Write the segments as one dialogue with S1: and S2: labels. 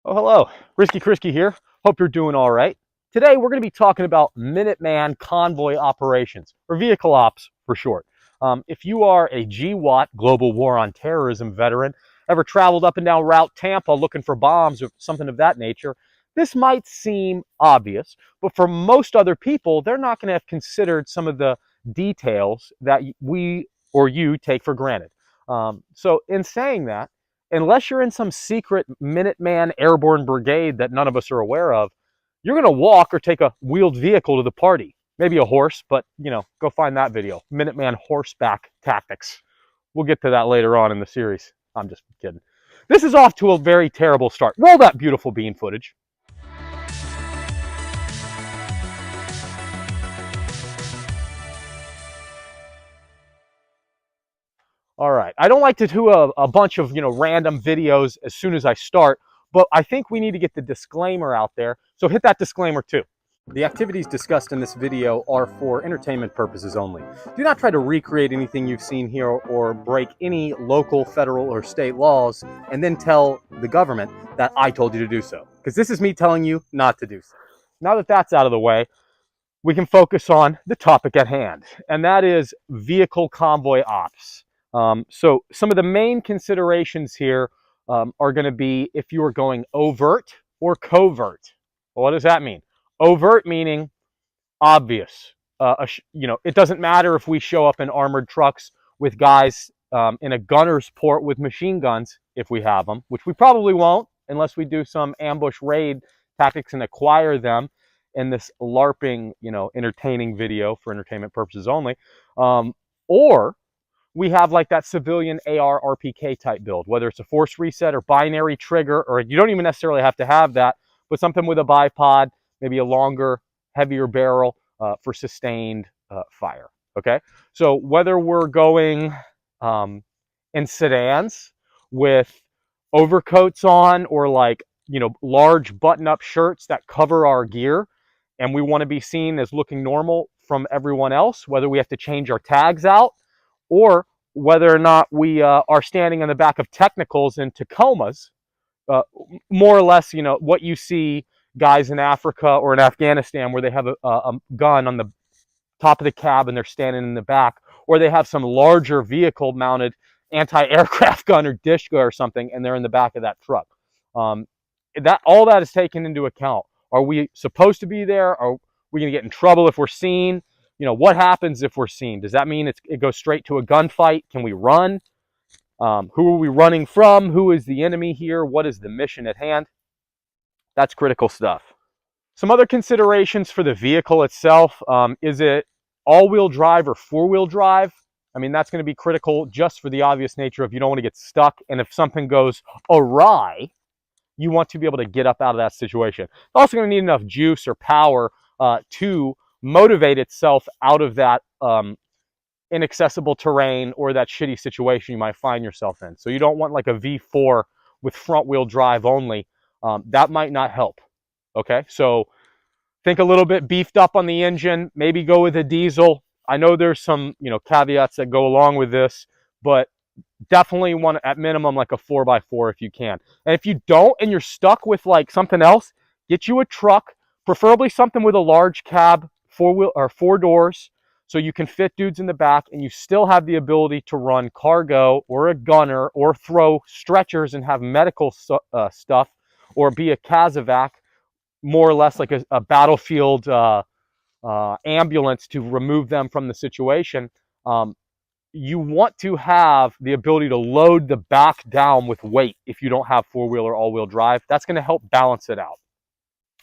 S1: Oh, hello. Risky Krisky here. Hope you're doing all right. Today, we're going to be talking about Minuteman convoy operations, or vehicle ops for short. If you are a GWAT, Global War on Terrorism veteran, ever traveled up and down Route Tampa looking for bombs or something of that nature, this might seem obvious, but for most other people, they're not going to have considered some of the details that we or you take for granted. So in saying that, unless you're in some secret Minuteman airborne brigade that none of us are aware of, you're going to walk or take a wheeled vehicle to the party. Maybe a horse, but, go find that video. Minuteman horseback tactics. We'll get to that later on in the series. I'm just kidding. This is off to a very terrible start. Roll that beautiful bean footage. All right. I don't like to do a bunch of, random videos as soon as I start, but I think we need to get the disclaimer out there. So hit that disclaimer too. The activities discussed in this video are for entertainment purposes only. Do not try to recreate anything you've seen here or break any local, federal, or state laws and then tell the government that I told you to do so. Because this is me telling you not to do so. Now that that's out of the way, we can focus on the topic at hand, and that is vehicle convoy ops. So some of the main considerations here are going to be if you are going overt or covert. Well, what does that mean? Overt meaning obvious. It doesn't matter if we show up in armored trucks with guys in a gunner's port with machine guns, if we have them, which we probably won't unless we do some ambush raid tactics and acquire them in this LARPing, entertaining video for entertainment purposes only. Or we have like that civilian AR RPK type build, whether it's a force reset or binary trigger, or you don't even necessarily have to have that, but something with a bipod, maybe a longer, heavier barrel for sustained fire. Okay, so whether we're going in sedans with overcoats on, or like large button-up shirts that cover our gear, and we want to be seen as looking normal from everyone else, whether we have to change our tags out, or whether or not we are standing in the back of technicals in Tacomas, more or less, what you see guys in Africa or in Afghanistan where they have a gun on the top of the cab and they're standing in the back, or they have some larger vehicle mounted anti-aircraft gun or Dishka or something, and they're in the back of that truck. All that is taken into account. Are we supposed to be there? Are we going to get in trouble if we're seen? What happens if we're seen? Does that mean it goes straight to a gunfight? Can we run? Who are we running from? Who is the enemy here? What is the mission at hand? That's critical stuff. Some other considerations for the vehicle itself. Is it all-wheel drive or four-wheel drive? I mean, that's going to be critical just for the obvious nature of you don't want to get stuck. And if something goes awry, you want to be able to get up out of that situation. It's also going to need enough juice or power to motivate itself out of that inaccessible terrain or that shitty situation you might find yourself in. So you don't want like a V4 with front wheel drive only. That might not help. Okay, so think a little bit beefed up on the engine, maybe go with a diesel. I know there's some caveats that go along with this, but definitely want at minimum like a 4x4 if you can. And if you don't and you're stuck with like something else, get you a truck, preferably something with a large cab, four doors, so you can fit dudes in the back and you still have the ability to run cargo or a gunner or throw stretchers and have medical stuff, or be a Casevac, more or less like a battlefield ambulance to remove them from the situation. You want to have the ability to load the back down with weight if you don't have four-wheel or all-wheel drive. That's going to help balance it out.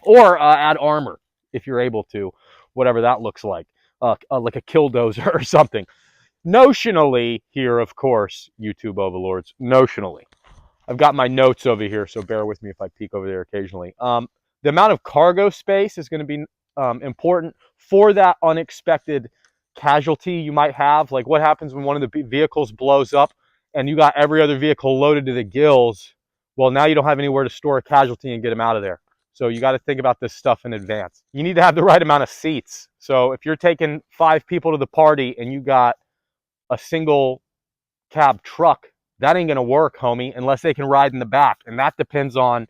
S1: Or add armor if you're able to, whatever that looks like a killdozer or something. Notionally here, of course, YouTube overlords, notionally. I've got my notes over here, so bear with me if I peek over there occasionally. The amount of cargo space is going to be important for that unexpected casualty you might have. Like what happens when one of the vehicles blows up and you got every other vehicle loaded to the gills? Well, now you don't have anywhere to store a casualty and get them out of there. So you got to think about this stuff in advance. You need to have the right amount of seats. So if you're taking 5 people to the party and you got a single cab truck, that ain't going to work, homie, unless they can ride in the back. And that depends on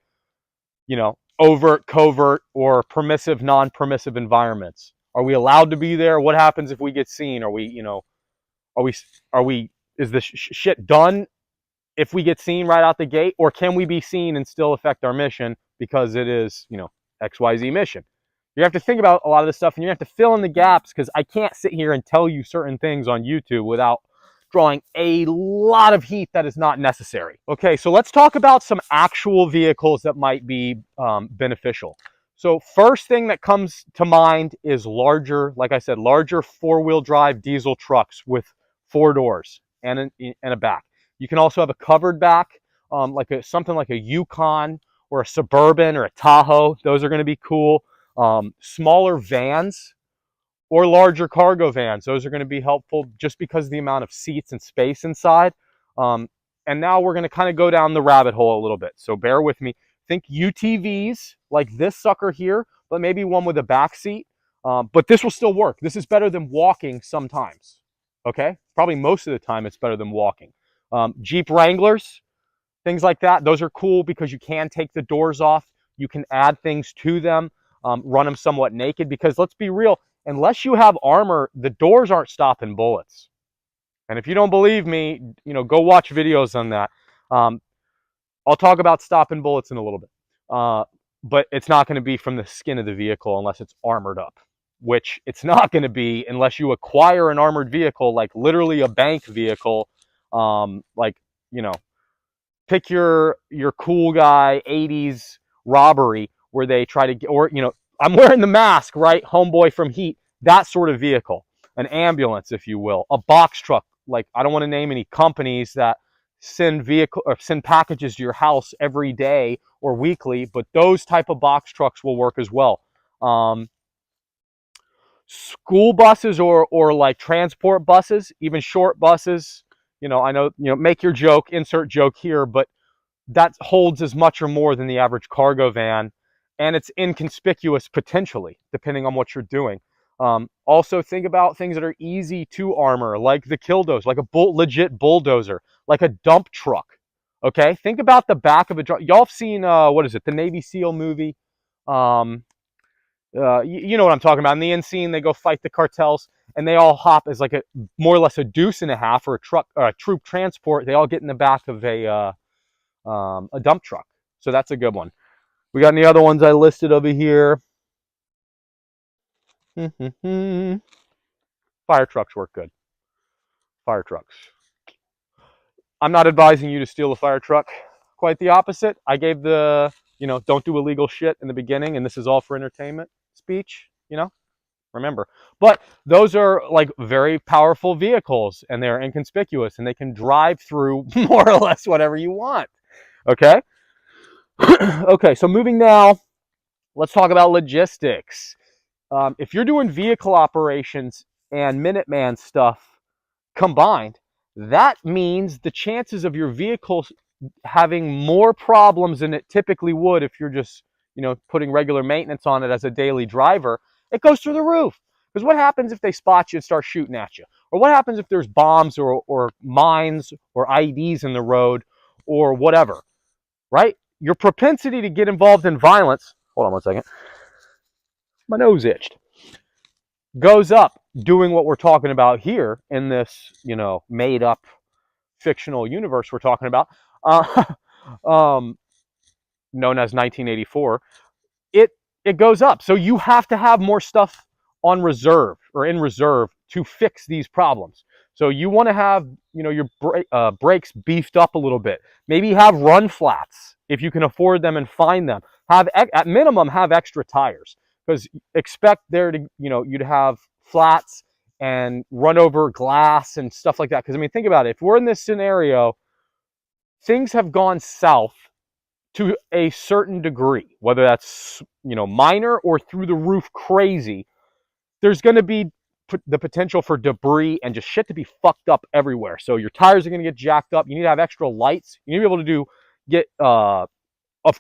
S1: overt, covert, or permissive, non-permissive environments? Are we allowed to be there? What happens if we get seen? Are we, are we, is the shit done if we get seen right out the gate? Or can we be seen and still affect our mission because it is, XYZ mission? You have to think about a lot of this stuff, and you have to fill in the gaps, because I can't sit here and tell you certain things on YouTube without drawing a lot of heat that is not necessary. Okay, so let's talk about some actual vehicles that might be beneficial. So first thing that comes to mind is larger, like I said, larger four-wheel drive diesel trucks with 4 doors and a back. You can also have a covered back, something like a Yukon or a Suburban or a Tahoe. Those are going to be cool. Smaller vans or larger cargo vans. Those are going to be helpful just because of the amount of seats and space inside. And now we're going to kind of go down the rabbit hole a little bit. So bear with me. Think UTVs like this sucker here, but maybe one with a back seat. But this will still work. This is better than walking sometimes. Okay? Probably most of the time it's better than walking. Jeep Wranglers, things like that. Those are cool because you can take the doors off. You can add things to them, run them somewhat naked, because let's be real, unless you have armor, the doors aren't stopping bullets. And if you don't believe me, go watch videos on that. I'll talk about stopping bullets in a little bit. But it's not going to be from the skin of the vehicle unless it's armored up, which it's not going to be unless you acquire an armored vehicle, like literally a bank vehicle. Pick your cool guy 80s robbery where they try to get, or, I'm wearing the mask, right? Homeboy from Heat, that sort of vehicle. An ambulance, if you will. A box truck. Like, I don't want to name any companies that send packages to your house every day or weekly, but those type of box trucks will work as well. School buses or like transport buses, even short buses. I know, make your joke, insert joke here, but that holds as much or more than the average cargo van, and it's inconspicuous potentially, depending on what you're doing. Also think about things that are easy to armor, like the Killdozer, like a legit bulldozer, like a dump truck. Okay, think about the back of a truck. Y'all have seen, what is it, the Navy SEAL movie? You know what I'm talking about. In the end scene, they go fight the cartels, and they all hop as like more or less a deuce and a half, or a truck, or a troop transport. They all get in the back of a dump truck. So that's a good one. We got any other ones I listed over here? Fire trucks work good. Fire trucks. I'm not advising you to steal a fire truck. Quite the opposite. I gave the, don't do illegal shit in the beginning, and this is all for entertainment speech, remember. But those are like very powerful vehicles, and they're inconspicuous, and they can drive through more or less whatever you want. Okay? Okay, so moving now, let's talk about logistics. If you're doing vehicle operations and Minuteman stuff combined, that means the chances of your vehicle having more problems than it typically would if you're just, putting regular maintenance on it as a daily driver, it goes through the roof. Because what happens if they spot you and start shooting at you? Or what happens if there's bombs or mines or IEDs in the road or whatever, right? Your propensity to get involved in violence, hold on one second, my nose itched, goes up doing what we're talking about here in this, made up fictional universe we're talking about, known as 1984. It goes up. So you have to have more stuff on reserve or in reserve to fix these problems. So you want to have, your brakes beefed up a little bit. Maybe have run flats if you can afford them and find them. At minimum, have extra tires, because expect there to, you to have flats and run over glass and stuff like that. Because think about it. If we're in this scenario, things have gone south to a certain degree, whether that's, minor or through the roof crazy. There's going to be the potential for debris and just shit to be fucked up everywhere. So your tires are going to get jacked up. You need to have extra lights. You need to be able to get, of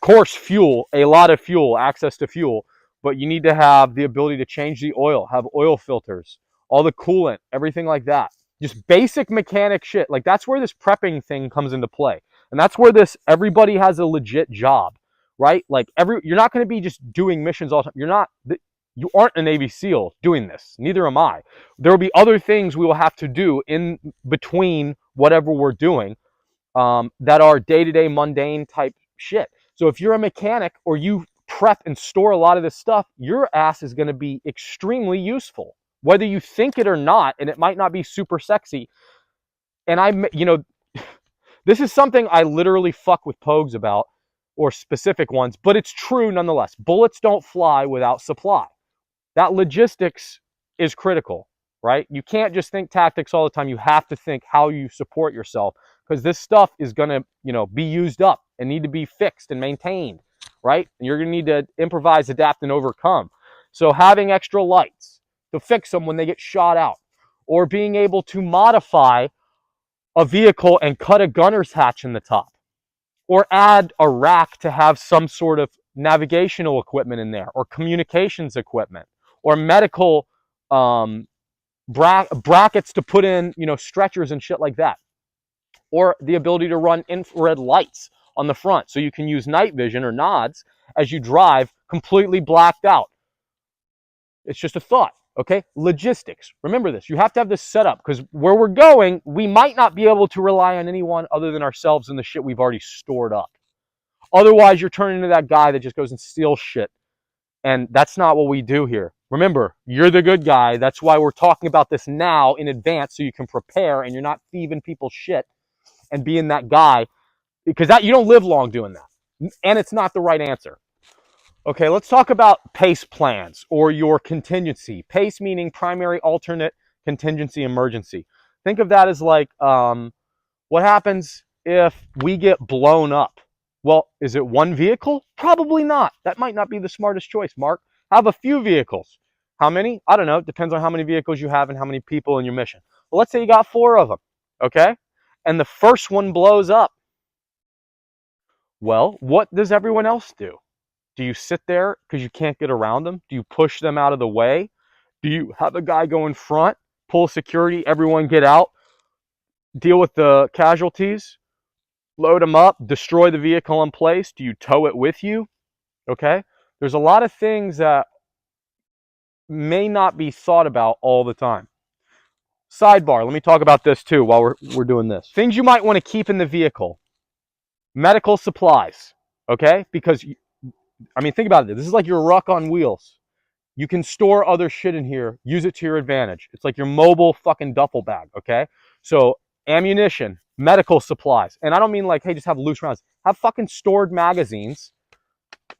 S1: course, fuel, a lot of fuel, access to fuel, but you need to have the ability to change the oil, have oil filters, all the coolant, everything like that. Just basic mechanic shit. Like, that's where this prepping thing comes into play. And that's where everybody has a legit job. right? Like you're not going to be just doing missions all the time. You aren't a Navy SEAL doing this. Neither am I. There will be other things we will have to do in between whatever we're doing that are day-to-day mundane type shit. So if you're a mechanic or you prep and store a lot of this stuff, your ass is going to be extremely useful, whether you think it or not, and it might not be super sexy. And this is something I literally fuck with Pogues about, or specific ones, but it's true nonetheless. Bullets don't fly without supply. That logistics is critical, right? You can't just think tactics all the time. You have to think how you support yourself, because this stuff is going to, be used up and need to be fixed and maintained, right? And you're going to need to improvise, adapt, and overcome. So having extra lights to fix them when they get shot out, or being able to modify a vehicle and cut a gunner's hatch in the top, or add a rack to have some sort of navigational equipment in there, or communications equipment, or medical brackets to put in, stretchers and shit like that, or the ability to run infrared lights on the front so you can use night vision or nods as you drive completely blacked out. It's just a thought, okay? Logistics. Remember this. You have to have this set up, because where we're going, we might not be able to rely on anyone other than ourselves and the shit we've already stored up. Otherwise, you're turning into that guy that just goes and steals shit. And that's not what we do here. Remember, you're the good guy. That's why we're talking about this now in advance, so you can prepare and you're not thieving people's shit and being that guy, because you don't live long doing that. And it's not the right answer. Okay, let's talk about PACE plans, or your contingency. PACE meaning primary, alternate, contingency, emergency. Think of that as like, what happens if we get blown up? Well, is it one vehicle? Probably not. That might not be the smartest choice, Mark. Have a few vehicles. How many? I don't know. It depends on how many vehicles you have and how many people in your mission. Well, let's say you got 4 of them, okay? And the first one blows up. Well, what does everyone else do? Do you sit there because you can't get around them? Do you push them out of the way? Do you have a guy go in front, pull security, everyone get out, deal with the casualties, load them up, destroy the vehicle in place? Do you tow it with you? Okay? There's a lot of things that may not be thought about all the time. Sidebar, let me talk about this too while we're doing this. Things you might want to keep in the vehicle. Medical supplies, okay? Because think about it. This is like your ruck on wheels. You can store other shit in here, use it to your advantage. It's like your mobile fucking duffel bag, okay? So ammunition, medical supplies. And I don't mean like, hey, just have loose rounds. Have fucking stored magazines,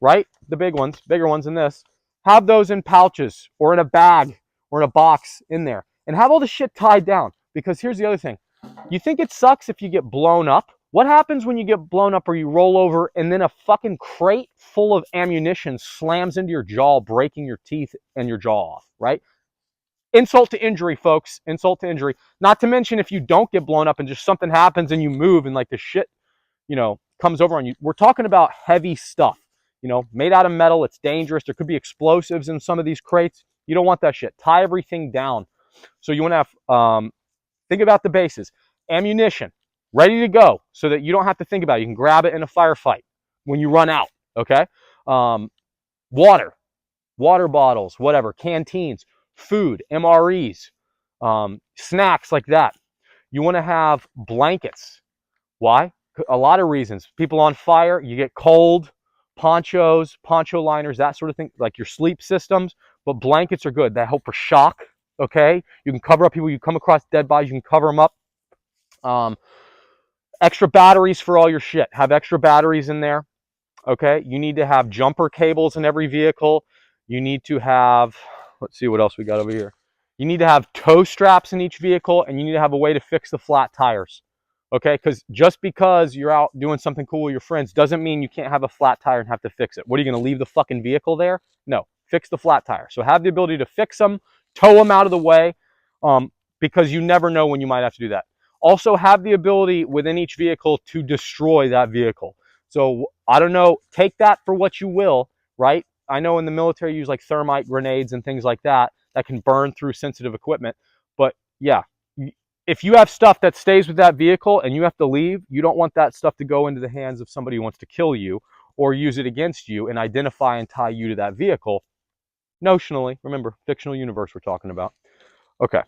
S1: right? The bigger ones than this. Have those in pouches or in a bag or in a box in there. And have all the shit tied down. Because here's the other thing. You think it sucks if you get blown up? What happens when you get blown up or you roll over and then a fucking crate full of ammunition slams into your jaw, breaking your teeth and your jaw off, right? Insult to injury, folks. Insult to injury. Not to mention if you don't get blown up and just something happens and you move and like the shit, comes over on you. We're talking about heavy stuff, made out of metal. It's dangerous. There could be explosives in some of these crates. You don't want that shit. Tie everything down. So you want to have, think about the bases. Ammunition. Ready to go so that you don't have to think about it. You can grab it in a firefight when you run out, okay? Water bottles, whatever, canteens, food, MREs, snacks like that. You want to have blankets. Why? A lot of reasons. People on fire, you get cold, ponchos, poncho liners, that sort of thing, like your sleep systems, but blankets are good. That help for shock, okay? You can cover up people. You come across dead bodies, you can cover them up. Extra batteries for all your shit. Have extra batteries in there, okay? You need to have jumper cables in every vehicle. You need to have, let's see what else we got over here. You need to have tow straps in each vehicle, and you need to have a way to fix the flat tires, okay? Because just because you're out doing something cool with your friends doesn't mean you can't have a flat tire and have to fix it. What, are you going to leave the fucking vehicle there? No, fix the flat tire. So have the ability to fix them, tow them out of the way, because you never know when you might have to do that. Also have the ability within each vehicle to destroy that vehicle. So I don't know, take that for what you will, right? I know in the military you use like thermite grenades and things like that can burn through sensitive equipment. But yeah, if you have stuff that stays with that vehicle and you have to leave, you don't want that stuff to go into the hands of somebody who wants to kill you or use it against you and identify and tie you to that vehicle notionally. Remember, fictional universe we're talking about. Okay.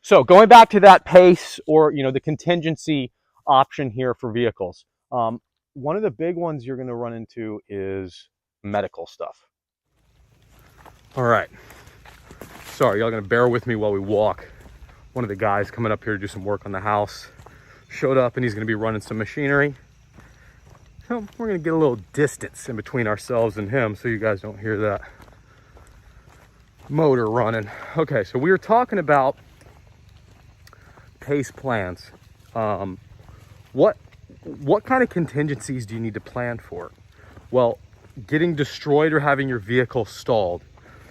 S1: So going back to that pace or, the contingency option here for vehicles. One of the big ones you're going to run into is medical stuff. All right. Sorry, y'all going to bear with me while we walk. One of the guys coming up here to do some work on the house showed up, and he's going to be running some machinery. So we're going to get a little distance in between ourselves and him so you guys don't hear that motor running. Okay, so we were talking about pace plans. What kind of contingencies do you need to plan for? Well, getting destroyed or having your vehicle stalled.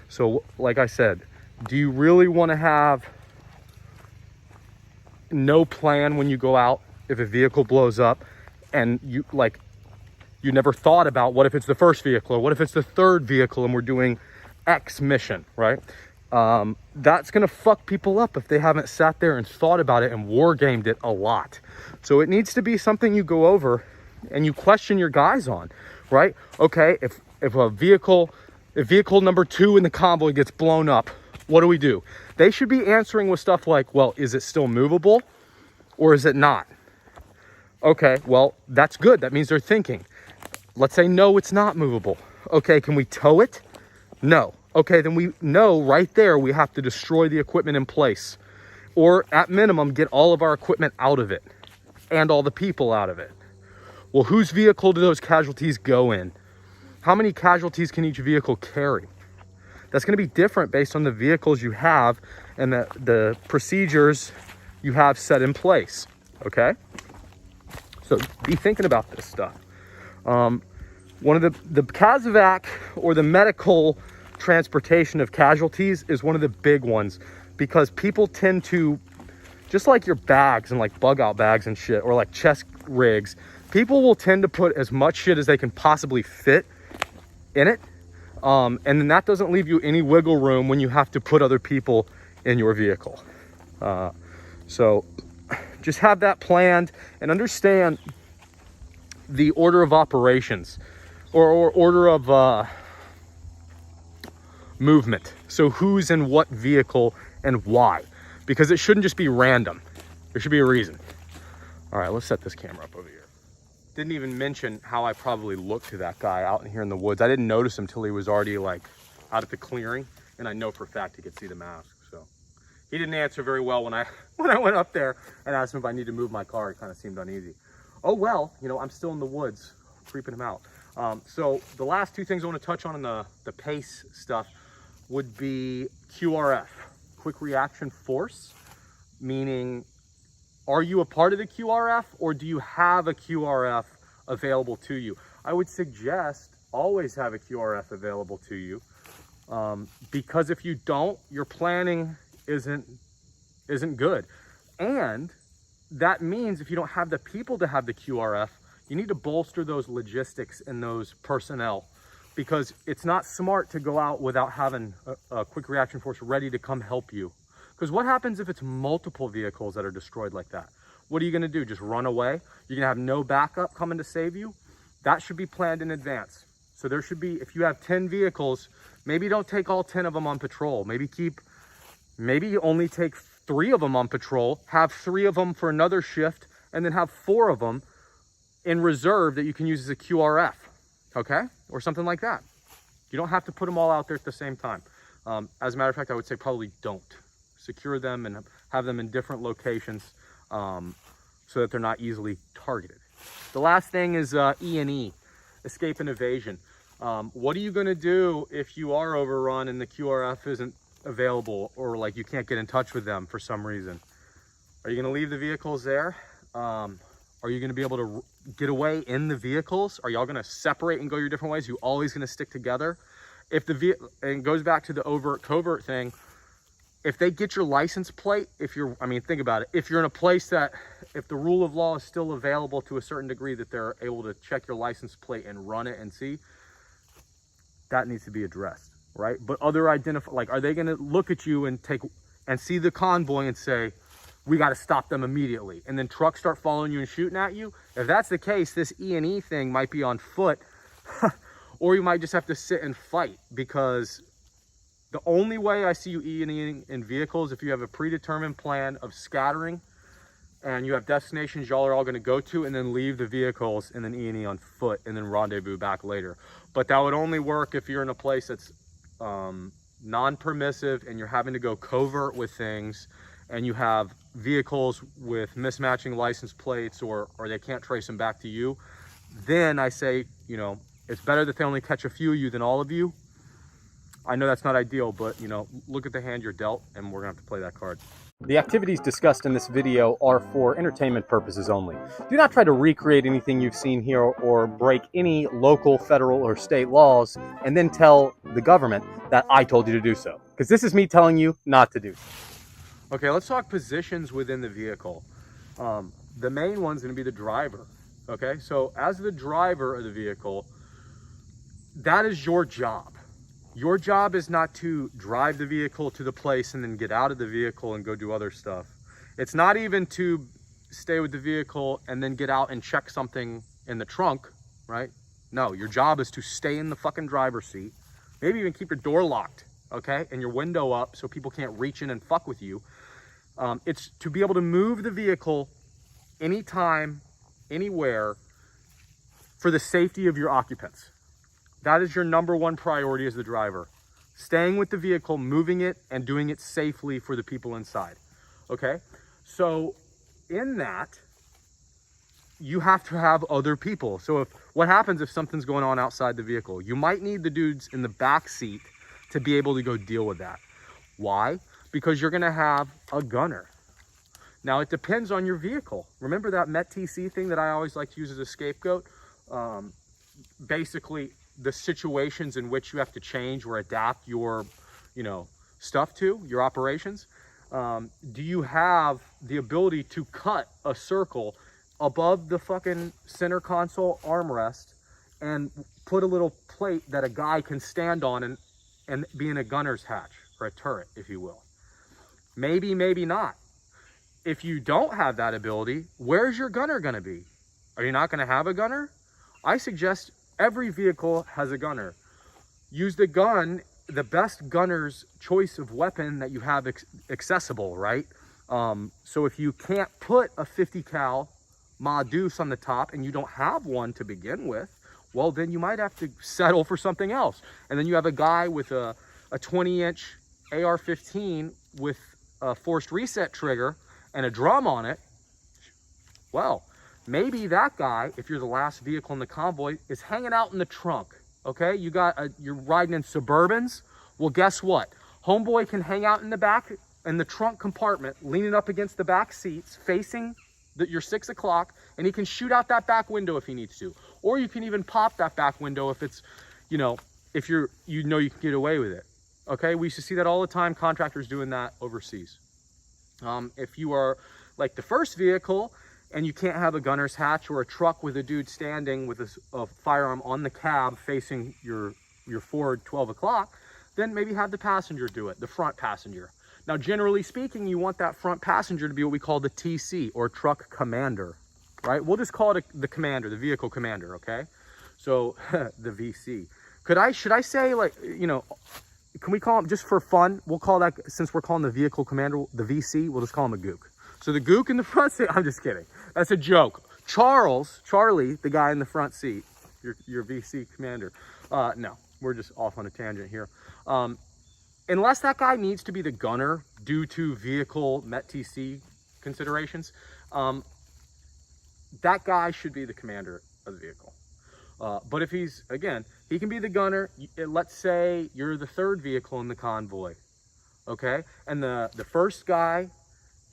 S1: So like I said, do you really want to have no plan when you go out if a vehicle blows up and you never thought about what if it's the first vehicle or what if it's the third vehicle and we're doing X mission, right? That's gonna fuck people up if they haven't sat there and thought about it and war gamed it a lot. So it needs to be something you go over and you question your guys on, right? Okay, if vehicle number 2 in the convoy gets blown up, what do we do? They should be answering with stuff like, well, is it still movable or is it not? Okay, well, that's good. That means they're thinking. Let's say, no, it's not movable. Okay, can we tow it? No. Okay, then we know right there we have to destroy the equipment in place. Or at minimum, get all of our equipment out of it and all the people out of it. Well, whose vehicle do those casualties go in? How many casualties can each vehicle carry? That's going to be different based on the vehicles you have and the procedures you have set in place, okay? So be thinking about this stuff. One of the CASEVAC or the medical transportation of casualties is one of the big ones because people tend to, just like your bags and like bug out bags and shit or like chest rigs, people will tend to put as much shit as they can possibly fit in it. And then that doesn't leave you any wiggle room when you have to put other people in your vehicle. So just have that planned and understand the order of operations or order of movement. So who's in what vehicle and why, because it shouldn't just be random. There should be a reason. All right, let's set this camera up over here. Didn't even mention how I probably looked to that guy out in here in the woods. I didn't notice him till he was already like out at the clearing, and I know for a fact he could see the mask. So he didn't answer very well when I went up there and asked him if I need to move my car. He kind of seemed uneasy. Oh well, I'm still in the woods creeping him out. So the last two things I want to touch on in the pace stuff would be QRF, quick reaction force, meaning are you a part of the QRF or do you have a QRF available to you? I would suggest always have a QRF available to you because if you don't, your planning isn't good. And that means if you don't have the people to have the QRF, you need to bolster those logistics and those personnel because it's not smart to go out without having a quick reaction force ready to come help you. Because what happens if it's multiple vehicles that are destroyed like that? What are you gonna do, just run away? You're gonna have no backup coming to save you? That should be planned in advance. So there should be, if you have 10 vehicles, maybe don't take all 10 of them on patrol. Maybe you only take 3 of them on patrol, have 3 of them for another shift, and then have 4 of them in reserve that you can use as a QRF, okay? Or something like that. You don't have to put them all out there at the same time. As a matter of fact, I would say probably don't. Secure them and have them in different locations so that they're not easily targeted. The last thing is E&E, escape and evasion. What are you gonna do if you are overrun and the QRF isn't available or like you can't get in touch with them for some reason? Are you gonna leave the vehicles there? Are you gonna be able to get away in the vehicles? Are y'all gonna separate and go your different ways? You always gonna stick together? If and it goes back to the overt covert thing, if they get your license plate, think about it. If you're in a place that, if the rule of law is still available to a certain degree that they're able to check your license plate and run it and see, that needs to be addressed, right? But are they gonna look at you and see the convoy and say, we gotta stop them immediately, and then trucks start following you and shooting at you? If that's the case, this E&E thing might be on foot or you might just have to sit and fight, because the only way I see you E&Ing in vehicles, if you have a predetermined plan of scattering and you have destinations y'all are all going to go to, and then leave the vehicles and then E&E on foot and then rendezvous back later. But that would only work if you're in a place that's non-permissive and you're having to go covert with things, and you have vehicles with mismatching license plates, or they can't trace them back to you. Then I say, you know, it's better that they only catch a few of you than all of you. I know that's not ideal, but, you know, look at the hand you're dealt, and we're gonna have to play that card. The activities discussed in this video are for entertainment purposes only. Do not try to recreate anything you've seen here or break any local, federal, or state laws and then tell the government that I told you to do so, because this is me telling you not to do so. Okay, let's talk positions within the vehicle. The main one's gonna be the driver, okay? So as the driver of the vehicle, that is your job. Your job is not to drive the vehicle to the place and then get out of the vehicle and go do other stuff. It's not even to stay with the vehicle and then get out and check something in the trunk, right? No, your job is to stay in the fucking driver's seat. Maybe even keep your door locked, okay? And your window up so people can't reach in and fuck with you. It's to be able to move the vehicle anytime, anywhere, for the safety of your occupants. That is your number one priority as the driver. Staying with the vehicle, moving it, and doing it safely for the people inside, okay? So in that, you have to have other people. So what happens if something's going on outside the vehicle? You might need the dudes in the back seat to be able to go deal with that. Why? Because you're gonna have a gunner. Now, it depends on your vehicle. Remember that MET-TC thing that I always like to use as a scapegoat? Basically, the situations in which you have to change or adapt your, you know, stuff to, your operations. Do you have the ability to cut a circle above the fucking center console armrest and put a little plate that a guy can stand on and be in a gunner's hatch, or a turret, if you will? Maybe, maybe not. If you don't have that ability, where's your gunner gonna be? Are you not gonna have a gunner? I suggest every vehicle has a gunner. Use the gun, the best gunner's choice of weapon that you have accessible, right? So if you can't put a 50 cal Ma Deuce on the top and you don't have one to begin with, well, then you might have to settle for something else. And then you have a guy with a 20-inch AR-15 with a forced reset trigger and a drum on it. Well, maybe that guy, if you're the last vehicle in the convoy, is hanging out in the trunk, okay? You're riding in Suburbans. Well, guess what? Homeboy can hang out in the back, in the trunk compartment, leaning up against the back seats, facing your 6 o'clock, and he can shoot out that back window if he needs to. Or you can even pop that back window if it's, you know, if you can get away with it, okay? We used to see that all the time, contractors doing that overseas. If you are like the first vehicle, and you can't have a gunner's hatch or a truck with a dude standing with a firearm on the cab facing your Ford 12 o'clock, then maybe have the passenger do it, the front passenger. Now, generally speaking, you want that front passenger to be what we call the TC, or truck commander, right? We'll just call it the commander, the vehicle commander, okay? So the VC. Should I say, like, you know, can we call him, just for fun, we'll call that, since we're calling the vehicle commander the VC, we'll just call him a gook. So the gook in the front seat, I'm just kidding. That's a joke. Charlie, the guy in the front seat, your VC commander. No, we're just off on a tangent here. Unless that guy needs to be the gunner due to vehicle MET-TC considerations, that guy should be the commander of the vehicle. But if he can be the gunner. Let's say you're the third vehicle in the convoy, okay? And the first guy,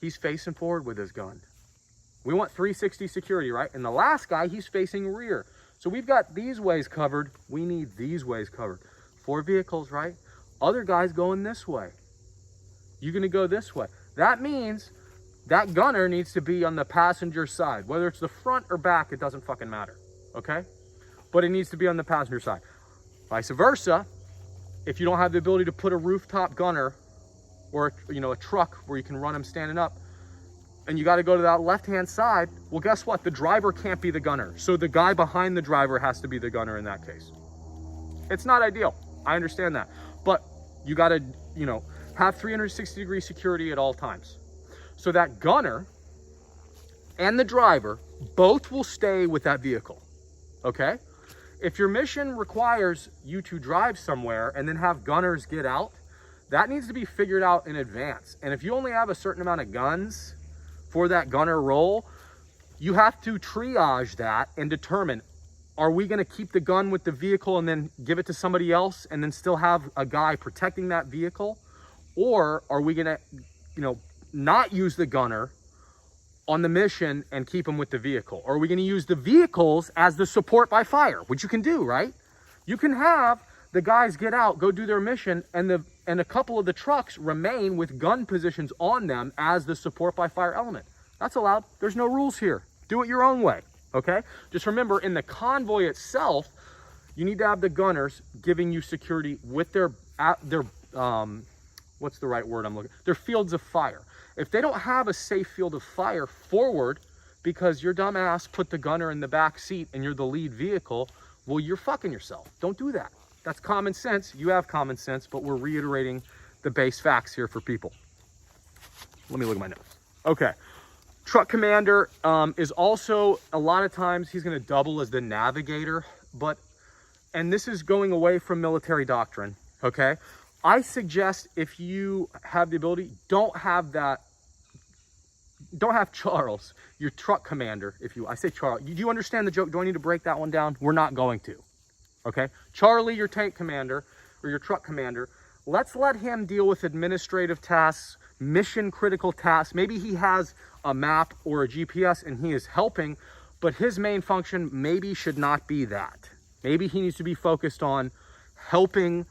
S1: he's facing forward with his gun. We want 360 security, right? And the last guy, he's facing rear. So we've got these ways covered. We need these ways covered. 4 vehicles, right? Other guys going this way. You're gonna go this way. That means that gunner needs to be on the passenger side. Whether it's the front or back, it doesn't fucking matter, okay? But it needs to be on the passenger side. Vice versa, if you don't have the ability to put a rooftop gunner or a truck where you can run them standing up, and you got to go to that left-hand side, well, guess what? The driver can't be the gunner. So the guy behind the driver has to be the gunner in that case. It's not ideal. I understand that. But you got to, you know, have 360-degree security at all times. So that gunner and the driver both will stay with that vehicle, okay? If your mission requires you to drive somewhere and then have gunners get out, that needs to be figured out in advance. And if you only have a certain amount of guns for that gunner role, you have to triage that and determine, are we gonna keep the gun with the vehicle and then give it to somebody else and then still have a guy protecting that vehicle? Or are we gonna, you know, not use the gunner on the mission and keep them with the vehicle? Or are we gonna use the vehicles as the support by fire, which you can do, right? You can have the guys get out, go do their mission, and a couple of the trucks remain with gun positions on them as the support by fire element. That's allowed. There's no rules here. Do it your own way, okay? Just remember, in the convoy itself, you need to have the gunners giving you security with their what's the right word I'm looking? Their fields of fire. If they don't have a safe field of fire forward because your dumb ass put the gunner in the back seat and you're the lead vehicle, well, you're fucking yourself. Don't do that. That's common sense. You have common sense, but we're reiterating the base facts here for people. Let me look at my notes. Okay. Truck commander is also, a lot of times, he's going to double as the navigator, and this is going away from military doctrine, okay? I suggest, if you have the ability, don't have Charles, your truck commander, I say Charles. Do you understand the joke? Do I need to break that one down? We're not going to, okay? Charlie, your tank commander, or your truck commander, let's let him deal with administrative tasks, mission critical tasks. Maybe he has a map or a GPS and he is helping, but his main function maybe should not be that. Maybe he needs to be focused on helping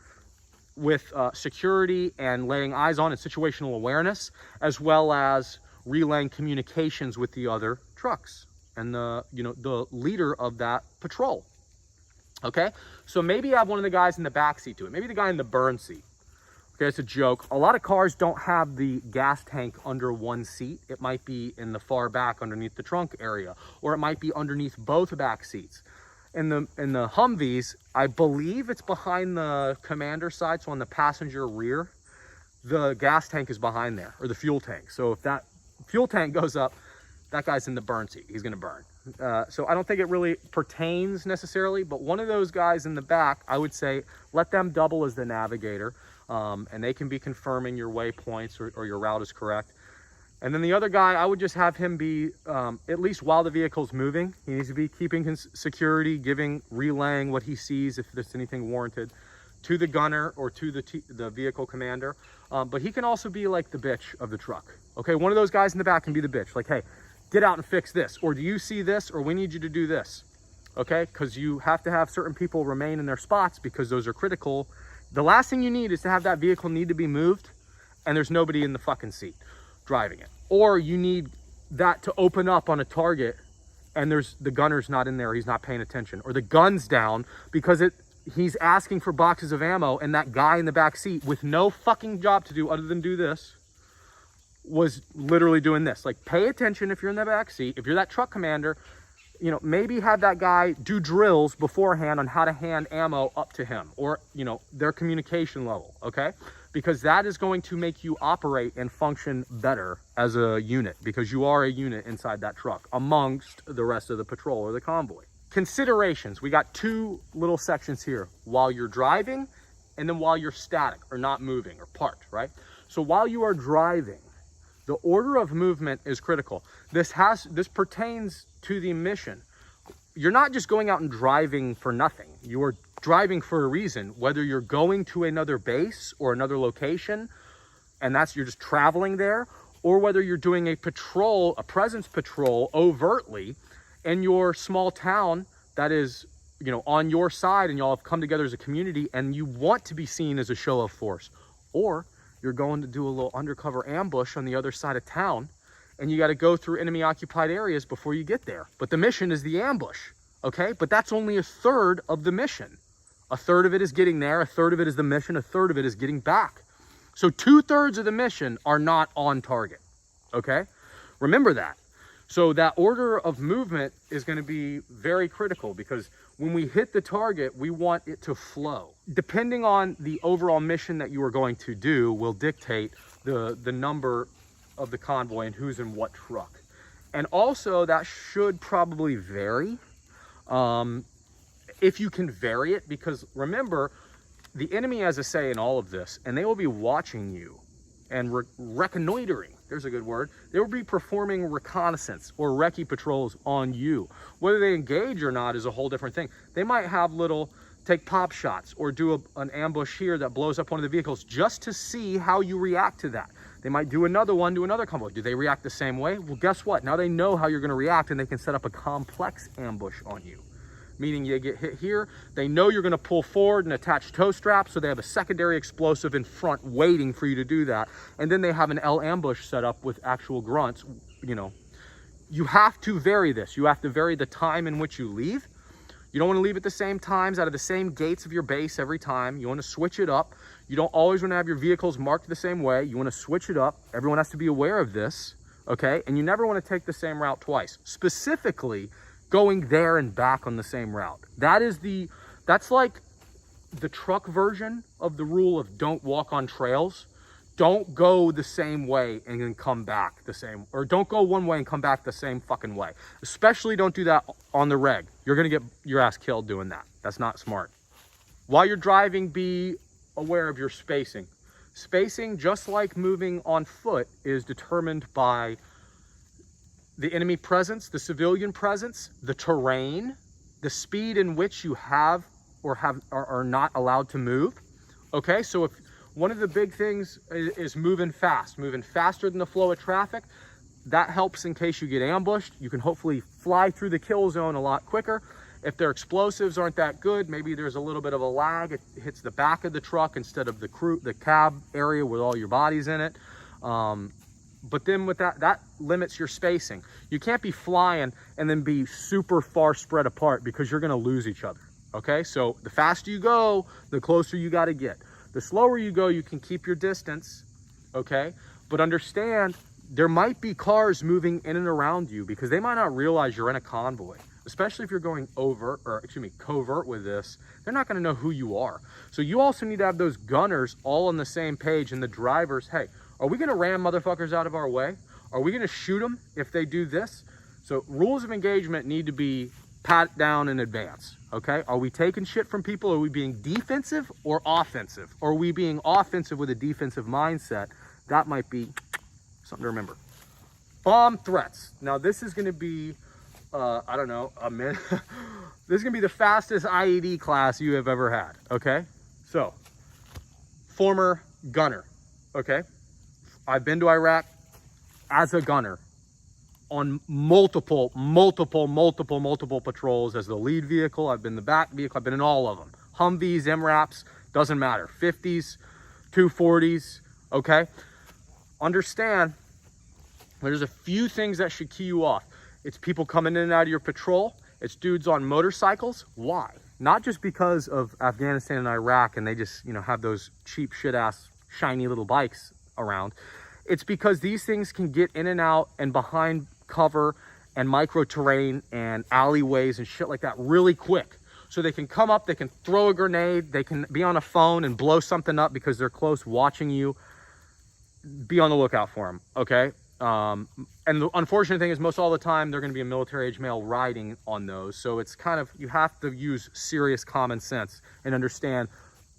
S1: with security and laying eyes on and situational awareness, as well as relaying communications with the other trucks and the leader of that patrol. Okay, so maybe you have one of the guys in the back seat to it. Maybe the guy in the burn seat. Okay, it's a joke. A lot of cars don't have the gas tank under one seat. It might be in the far back underneath the trunk area, or it might be underneath both back seats. In the Humvees, I believe it's behind the commander side, so on the passenger rear, the gas tank is behind there, or the fuel tank. So if that fuel tank goes up, that guy's in the burn seat. He's gonna burn. So I don't think it really pertains necessarily, but one of those guys in the back, I would say, let them double as the navigator, and they can be confirming your waypoints or your route is correct. And then the other guy, I would just have him be, at least while the vehicle's moving, he needs to be keeping his security, relaying what he sees, if there's anything warranted, to the gunner or to the vehicle commander. But he can also be like the bitch of the truck. Okay, one of those guys in the back can be the bitch. Like, hey, get out and fix this. Or do you see this? Or we need you to do this. Okay, because you have to have certain people remain in their spots because those are critical. The last thing you need is to have that vehicle need to be moved and there's nobody in the fucking seat driving it. Or you need that to open up on a target and the gunner's not in there, he's not paying attention. Or the gun's down because he's asking for boxes of ammo and that guy in the back seat with no fucking job to do other than do this was literally doing this. Like, pay attention if you're in the back seat. If you're that truck commander, maybe have that guy do drills beforehand on how to hand ammo up to him, or, their communication level, okay? Because that is going to make you operate and function better as a unit, because you are a unit inside that truck amongst the rest of the patrol or the convoy. Considerations. We got two little sections here. While you're driving and then while you're static or not moving or parked, right? So while you are driving, the order of movement is critical. This pertains to the mission. You're not just going out and driving for nothing. You are driving for a reason, whether you're going to another base or another location, and you're just traveling there, or whether you're doing a presence patrol overtly in your small town that is, on your side, and y'all have come together as a community and you want to be seen as a show of force. Or you're going to do a little undercover ambush on the other side of town and you got to go through enemy occupied areas before you get there. But the mission is the ambush, okay? But that's only a third of the mission. A third of it is getting there, a third of it is the mission, a third of it is getting back. So 2/3 of the mission are not on target, okay? Remember that. So that order of movement is going to be very critical, because when we hit the target, we want it to flow. Depending on the overall mission that you are going to do will dictate the number of the convoy and who's in what truck. And also that should probably vary, if you can vary it, because remember, the enemy has a say in all of this, and they will be watching you and reconnoitering. There's a good word. They will be performing reconnaissance or recce patrols on you. Whether they engage or not is a whole different thing. They might have take pop shots or do an ambush here that blows up one of the vehicles just to see how you react to that. They might do another one to another convoy. Do they react the same way? Well, guess what? Now they know how you're going to react, and they can set up a complex ambush on you. Meaning you get hit here, they know you're going to pull forward and attach toe straps, so they have a secondary explosive in front waiting for you to do that. And then they have an L ambush set up with actual grunts. You know, you have to vary this. You have to vary the time in which you leave. You don't want to leave at the same times out of the same gates of your base every time. You want to switch it up. You don't always want to have your vehicles marked the same way. You want to switch it up. Everyone has to be aware of this, okay? And you never want to take the same route twice. Specifically, going there and back on the same route. That's like the truck version of the rule of don't walk on trails. Don't go the same way and then come back the same, or don't go one way and come back the same fucking way. Especially don't do that on the reg. You're gonna get your ass killed doing that. That's not smart. While you're driving, be aware of your spacing. Spacing, just like moving on foot, is determined by the enemy presence, the civilian presence, the terrain, the speed in which you have or are not allowed to move. Okay, so if one of the big things is moving faster than the flow of traffic, that helps in case you get ambushed. You can hopefully fly through the kill zone a lot quicker. If their explosives aren't that good, maybe there's a little bit of a lag. It hits the back of the truck instead of the cab area with all your bodies in it. But then with that limits your spacing. You can't be flying and then be super far spread apart, because you're gonna lose each other, okay? So the faster you go, the closer you gotta get. The slower you go, you can keep your distance, okay? But understand, there might be cars moving in and around you, because they might not realize you're in a convoy, especially if you're going covert with this. They're not gonna know who you are. So you also need to have those gunners all on the same page, and the drivers, hey, are we gonna ram motherfuckers out of our way? Are we gonna shoot them if they do this? So rules of engagement need to be pat down in advance, okay? Are we taking shit from people? Are we being defensive or offensive? Or are we being offensive with a defensive mindset? That might be something to remember. Bomb threats. Now this is gonna be, I don't know, a minute. This is gonna be the fastest IED class you have ever had, okay? So, former gunner, okay? I've been to Iraq as a gunner on multiple patrols as the lead vehicle. I've been the back vehicle. I've been in all of them. Humvees, MRAPs, doesn't matter. 50s, 240s, okay? Understand, there's a few things that should key you off. It's people coming in and out of your patrol. It's dudes on motorcycles. Why? Not just because of Afghanistan and Iraq and they just, have those cheap shit ass shiny little bikes around. It's because these things can get in and out and behind cover and micro terrain and alleyways and shit like that really quick. So they can come up, they can throw a grenade, they can be on a phone and blow something up because they're close watching you. Be on the lookout for them, okay? And the unfortunate thing is most all the time they're going to be a military age male riding on those. So it's kind of, you have to use serious common sense and understand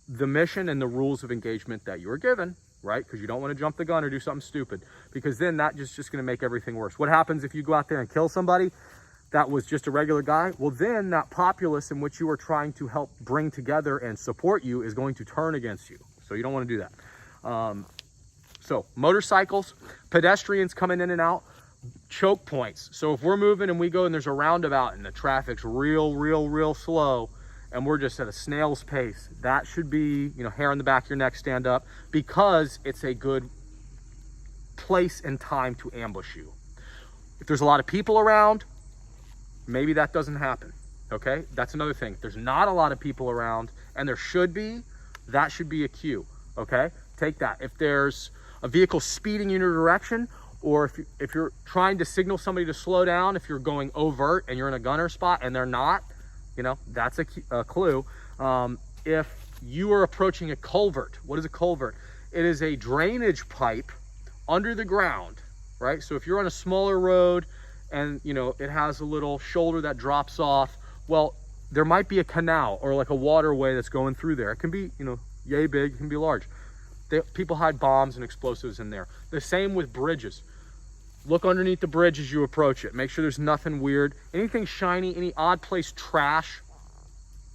S1: the mission and the rules of engagement that you are given, right? Because you don't want to jump the gun or do something stupid, because then that just going to make everything worse. What happens if you go out there and kill somebody that was just a regular guy? Well, then that populace in which you are trying to help bring together and support you is going to turn against you. So you don't want to do that. So motorcycles, pedestrians coming in and out, choke points. So if we're moving and we go and there's a roundabout and the traffic's real slow and we're just at a snail's pace, that should be, hair on the back of your neck, stand up, because it's a good place and time to ambush you. If there's a lot of people around, maybe that doesn't happen, okay? That's another thing. If there's not a lot of people around, and there should be, that should be a cue, okay? Take that. If there's a vehicle speeding in your direction, or if you're trying to signal somebody to slow down, if you're going overt and you're in a gunner spot and they're not, you know, that's a clue. If you are approaching a culvert, what is a culvert? It is a drainage pipe under the ground, right? So if you're on a smaller road and, you know, it has a little shoulder that drops off, well, there might be a canal or like a waterway that's going through there. It can be, you know, yay big, it can be large. People hide bombs and explosives in there. The same with bridges. Look underneath the bridge as you approach it. Make sure there's nothing weird. Anything shiny, any odd place trash.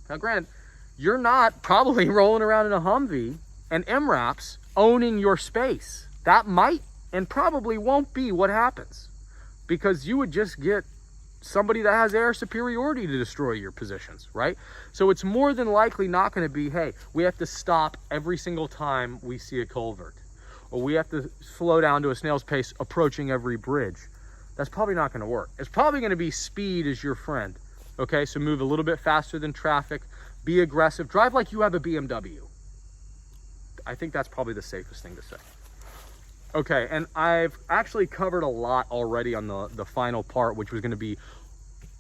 S1: Now, granted, you're not probably rolling around in a Humvee and MRAPs owning your space. That might and probably won't be what happens, because you would just get somebody that has air superiority to destroy your positions, right? So it's more than likely not going to be, hey, we have to stop every single time we see a culvert, or we have to slow down to a snail's pace approaching every bridge. That's probably not going to work. It's probably going to be speed is your friend. Okay, so move a little bit faster than traffic, be aggressive, drive like you have a BMW. I think that's probably the safest thing to say. Okay, and I've actually covered a lot already on the final part, which was going to be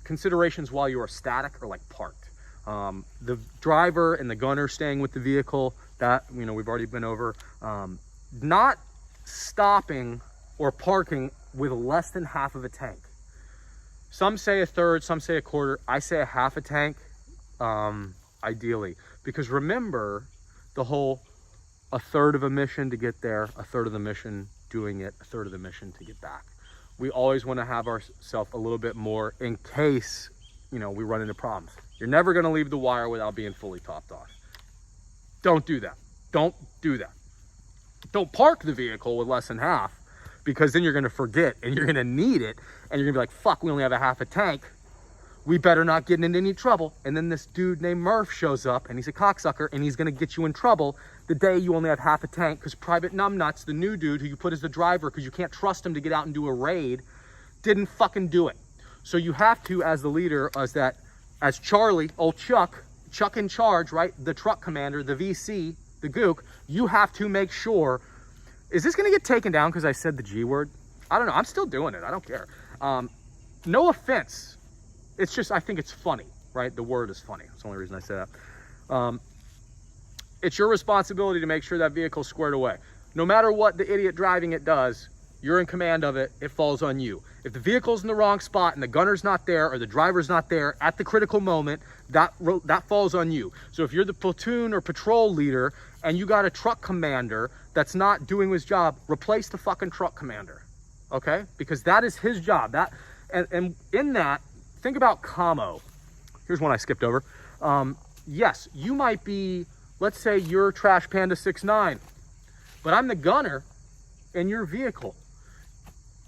S1: considerations while you are static or like parked. The driver and the gunner staying with the vehicle, that, you know, we've already been over. Not stopping or parking with less than half of a tank. Some say a third, some say a quarter. I say a half a tank, ideally, because remember the whole a third of a mission to get there, a third of the mission doing it, a third of the mission to get back. We always want to have ourselves a little bit more in case, you know, we run into problems. You're never going to leave the wire without being fully topped off. Don't do that. Don't do that. Don't park the vehicle with less than half, because then you're going to forget and you're going to need it, and you're going to be like, fuck, we only have a half a tank. We better not get into any trouble. And then this dude named Murph shows up, and he's a cocksucker, and he's going to get you in trouble the day you only have half a tank, because Private Numbnuts, the new dude who you put as the driver because you can't trust him to get out and do a raid, didn't fucking do it. So you have to, as the leader, as Charlie, old Chuck in charge, right? The truck commander, the VC, the gook, you have to make sure, is this going to get taken down because I said the G word? I don't know. I'm still doing it. I don't care. No offense. It's just, I think it's funny, right? The word is funny. That's the only reason I say that. It's your responsibility to make sure that vehicle's squared away. No matter what the idiot driving it does, you're in command of it. It falls on you. If the vehicle's in the wrong spot and the gunner's not there or the driver's not there at the critical moment, that falls on you. So if you're the platoon or patrol leader and you got a truck commander that's not doing his job, replace the fucking truck commander, okay? Because that is his job. And in that, think about commo. Here's one I skipped over. Yes, you might be, let's say you're Trash Panda 6'9", but I'm the gunner in your vehicle.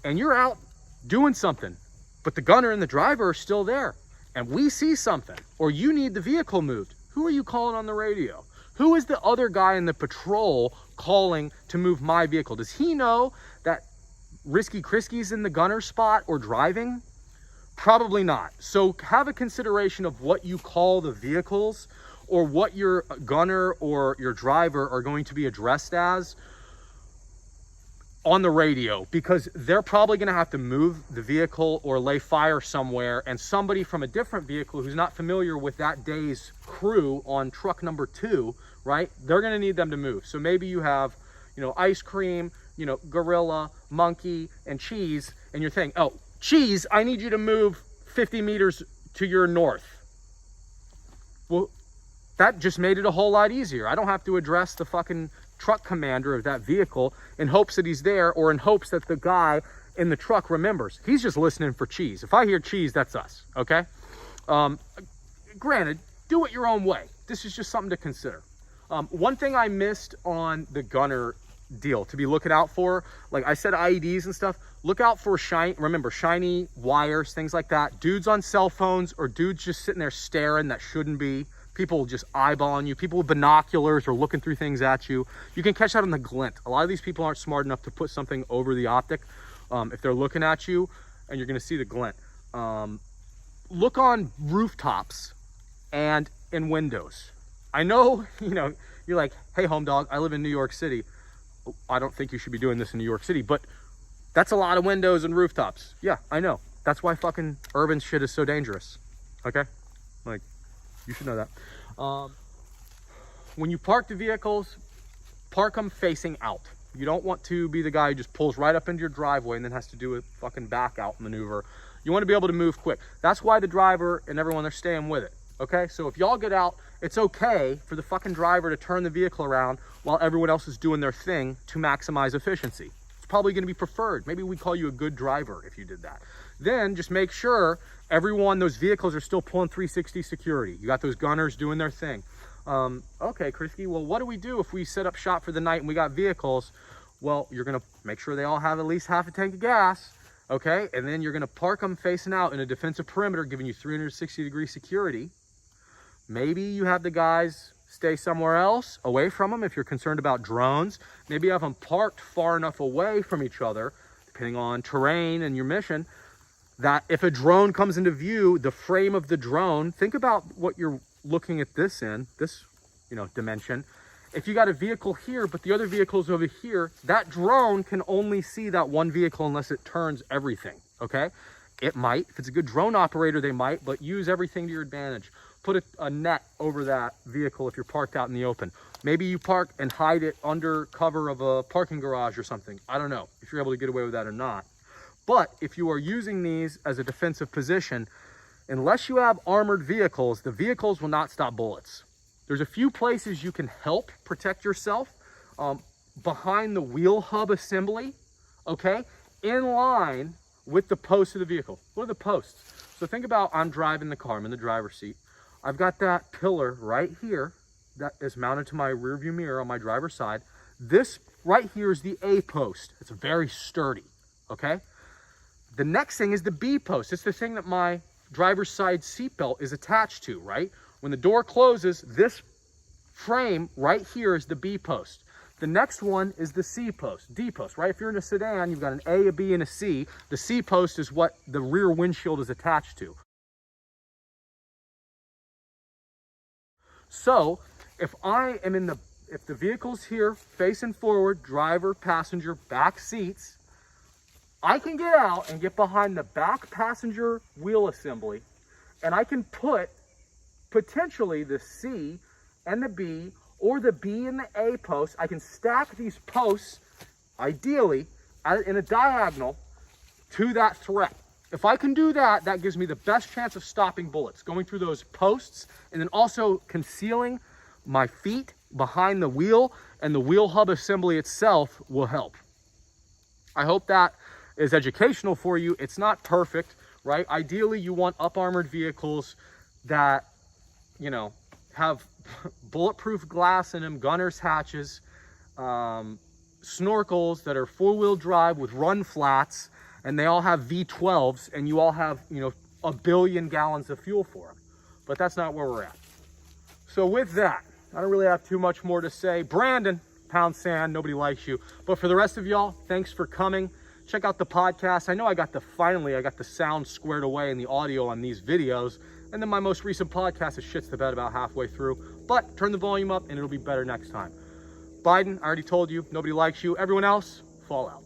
S1: And you're out doing something, but the gunner and the driver are still there. And we see something, or you need the vehicle moved. Who are you calling on the radio? Who is the other guy in the patrol calling to move my vehicle? Does he know that Risky Krisky's in the gunner spot or driving? Probably not. So have a consideration of what you call the vehicles, or what your gunner or your driver are going to be addressed as on the radio, because they're probably going to have to move the vehicle or lay fire somewhere, and somebody from a different vehicle who's not familiar with that day's crew on truck number 2, right? They're going to need them to move. So maybe you have, you know, ice cream, you know, gorilla, monkey, and cheese, and you're saying, oh, cheese, I need you to move 50 meters to your north. Well, that just made it a whole lot easier. I don't have to address the fucking truck commander of that vehicle in hopes that he's there, or in hopes that the guy in the truck remembers. He's just listening for cheese. If I hear cheese, that's us, okay? Granted, do it your own way. This is just something to consider. One thing I missed on the gunner deal to be looking out for, like I said, IEDs and stuff, look out for shiny wires, things like that. Dudes on cell phones, or dudes just sitting there staring that shouldn't be. People just eyeballing you. People with binoculars are looking through things at you. You can catch that on the glint. A lot of these people aren't smart enough to put something over the optic. If they're looking at you, and you're going to see the glint. Look on rooftops and in windows. I know, you know, you're like, hey, home dog, I live in New York City. I don't think you should be doing this in New York City, but That's a lot of windows and rooftops. Yeah, I know. That's why fucking urban shit is so dangerous. Okay? Like, you should know that. When you park the vehicles, park them facing out. You don't want to be the guy who just pulls right up into your driveway and then has to do a fucking back out maneuver. You want to be able to move quick. That's why the driver and everyone, they're staying with it. Okay? So if y'all get out, it's okay for the fucking driver to turn the vehicle around while everyone else is doing their thing to maximize efficiency. It's probably going to be preferred. Maybe we call you a good driver if you did that. Then just make sure everyone, those vehicles are still pulling 360 security. You got those gunners doing their thing. Okay, Krisky, well, what do we do if we set up shop for the night and we got vehicles? Well, you're going to make sure they all have at least half a tank of gas, okay? And then you're going to park them facing out in a defensive perimeter, giving you 360-degree security. Maybe you have the guys stay somewhere else away from them if you're concerned about drones. Maybe you have them parked far enough away from each other, depending on terrain and your mission, that if a drone comes into view, the frame of the drone, think about what you're looking at this in, this, dimension. If you got a vehicle here, but the other vehicle's over here, that drone can only see that one vehicle unless it turns everything, okay? It might, if it's a good drone operator, they might, but use everything to your advantage. Put a net over that vehicle if you're parked out in the open. Maybe you park and hide it under cover of a parking garage or something. I don't know if you're able to get away with that or not. But if you are using these as a defensive position, unless you have armored vehicles, the vehicles will not stop bullets. There's a few places you can help protect yourself. Behind the wheel hub assembly, okay? In line with the posts of the vehicle. What are the posts? So think about, I'm driving the car, I'm in the driver's seat. I've got that pillar right here that is mounted to my rear view mirror on my driver's side. This right here is the A post. It's very sturdy, okay? The next thing is the B post. It's the thing that my driver's side seatbelt is attached to, right? When the door closes, this frame right here is the B post. The next one is the C post, D post, right? If you're in a sedan, you've got an A, a B, and a C. The C post is what the rear windshield is attached to. So if the vehicle's here facing forward, driver, passenger, back seats, I can get out and get behind the back passenger wheel assembly, and I can put potentially the C and the B, or the B and the A post. I can stack these posts, ideally, in a diagonal to that threat. If I can do that, that gives me the best chance of stopping bullets, going through those posts, and then also concealing my feet behind the wheel, and the wheel hub assembly itself will help. I hope that is educational for you. It's not perfect, right? Ideally, you want up-armored vehicles that, have bulletproof glass in them, gunner's hatches, snorkels that are four-wheel drive with run flats, and they all have V12s, and you all have, 1 billion gallons of fuel for them. But that's not where we're at. So with that, I don't really have too much more to say. Brandon, pound sand, nobody likes you. But for the rest of y'all, thanks for coming. Check out the podcast. I know I got the sound squared away and the audio on these videos. And then my most recent podcast is shits the bed about halfway through. But turn the volume up and it'll be better next time. Biden, I already told you, nobody likes you. Everyone else, fall out.